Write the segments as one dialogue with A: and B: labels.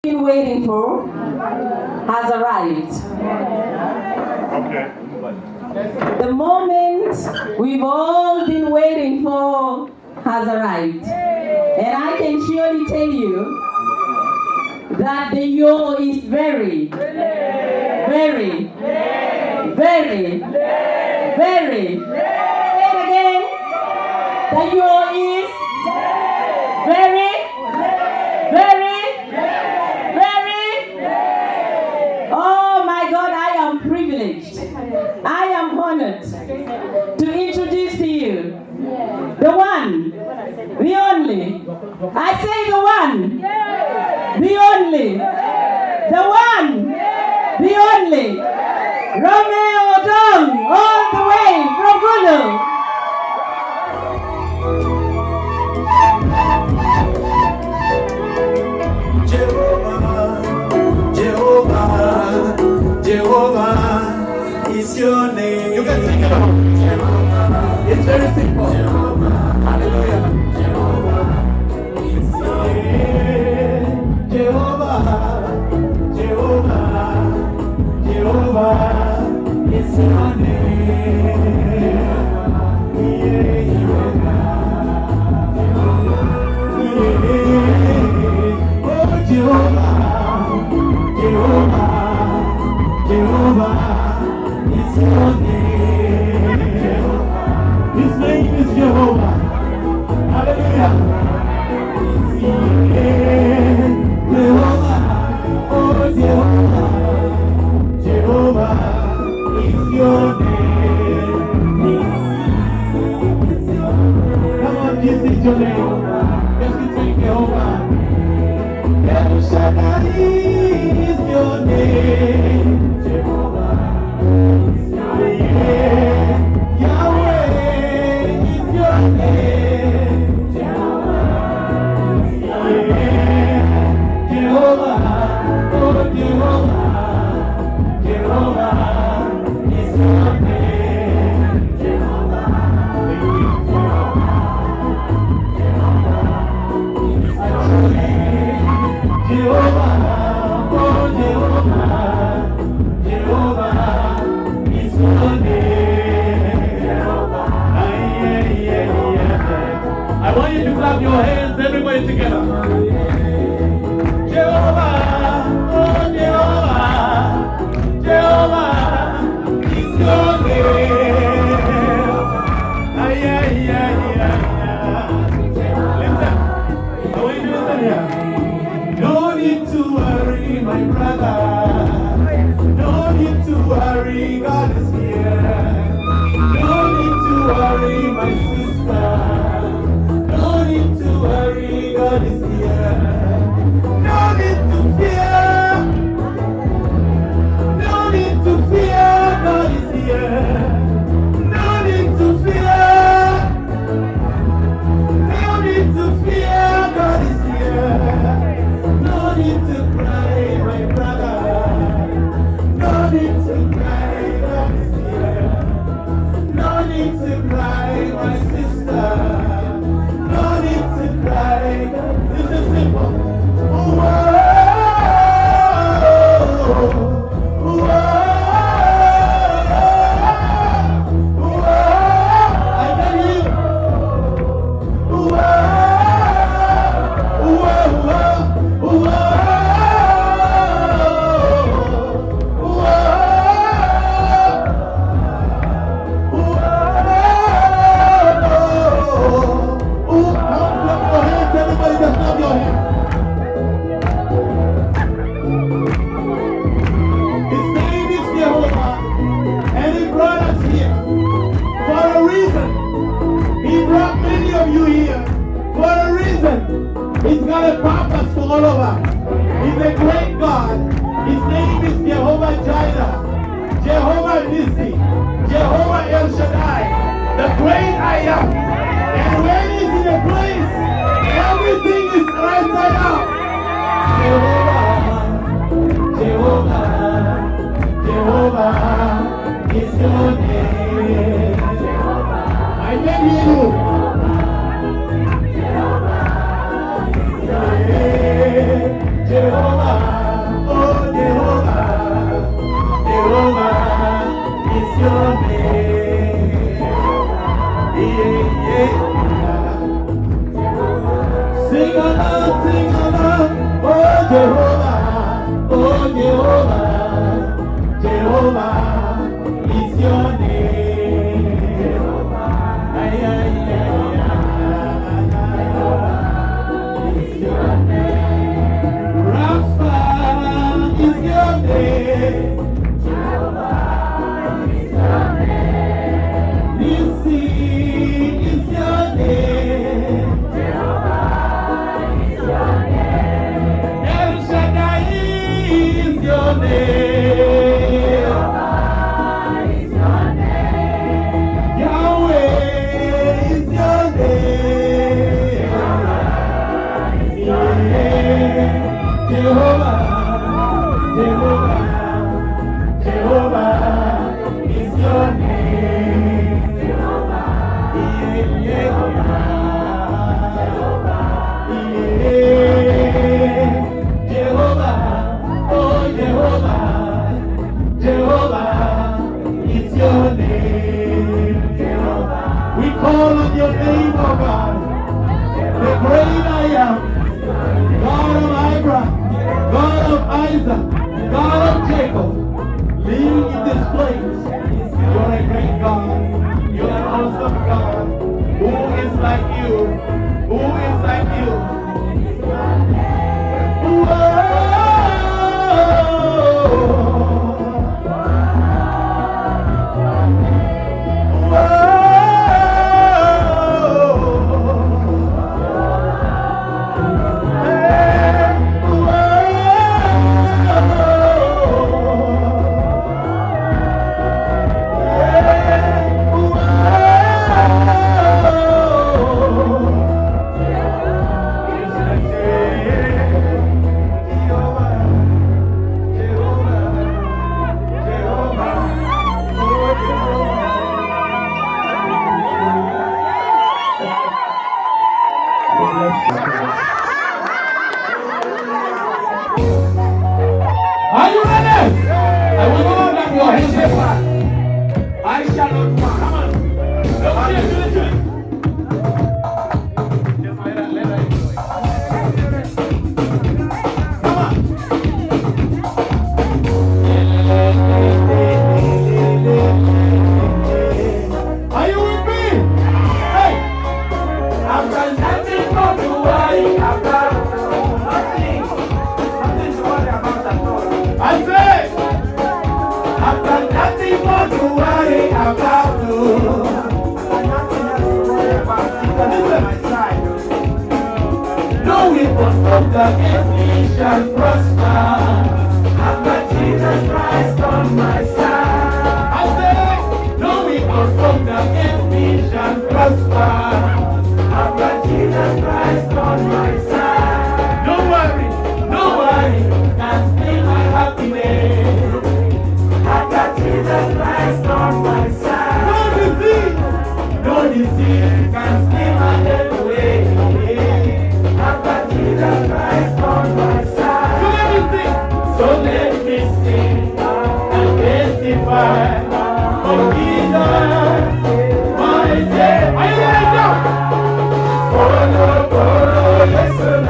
A: been waiting for has arrived.
B: Okay.
A: The moment we've all been waiting for has arrived. And I can surely tell you that the yo is very, very, very, very. Say it again. The yo is very, very, very. Oh my God, I am privileged. I am honored to introduce to you the one, the only. I say the one, the only, the one, the only. Romeo Odong, all the way from Gulu.
C: Jehovah is your name.
B: You can sing it along. It's very simple. Hallelujah.
C: Jehovah, Jehovah, Jehovah is your name. Oh Jehovah, Jehovah, Jehovah is your name. His name is Jehovah. Hallelujah. Jehovah, oh Jehovah, Jehovah is your name. Come on, this is your name. Let's sing Jehovah. El Shaddai is your name. Jehovah is your name. Yahweh is your name. Jehovah is your name. Jehovah, oh Jehovah, Jehovah is your name. Jehovah, Jehovah, oh Jehovah, Jehovah is your name. Jehovah. I want you to clap your hands, everybody together. Jehovah, oh Jehovah, Jehovah is your name. Listen, I want you to listen here. No need to worry, my brother. No need to worry, God is here. No need to worry, my sister. No need to worry, God is here. No need to fear. No need to fear, God is here. No need to fear. No need to fear, God is here. No need to cry, my brother. No need to cry, God is here. No need to cry, my sister. No need to cry, God. This is simple. Whoa, whoa, whoa. I tell you. Whoa, whoa, whoa. He's got a purpose for all of us. He's a great God. His name is Jehovah Jireh, Jehovah Nissi, Jehovah El Shaddai, the great I am. And when he's in a place, everything is right side out. Jehovah, Jehovah, Jehovah is your name. I can hear you. Jehovah, call on your name, oh God. The great I am, God of Abraham, God of Isaac, God of Jacob, living in this place. You're a great God. You're an awesome God. Who is like you? Who is like you? Are you ready? I want you to clap your hands. I shall not want. Come on. Look here, do it. Just let her enjoy. Come on. Are you with me? Hey. I've got nothing more to worry about. Nothing to worry about at all. I say, I've got nothing more to worry about. I've got nothing else to worry about. Listen, my side. No weapon formed against me shall prosper. I've got Jesus Christ on my side. I say, no weapon formed against me shall prosper. I've got Jesus Christ on my side. Don't worry, can't steal my happiness. I've got Jesus Christ on my side. No disease can steal my head away. I've got Jesus Christ on my side. So let me sing and testify of Jesus, my Savior. Are you ready now? Listen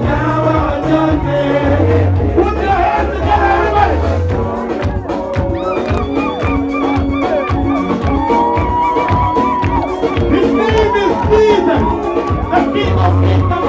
C: now. Put your hands together, everybody. His name is Jesus, the King of Kings.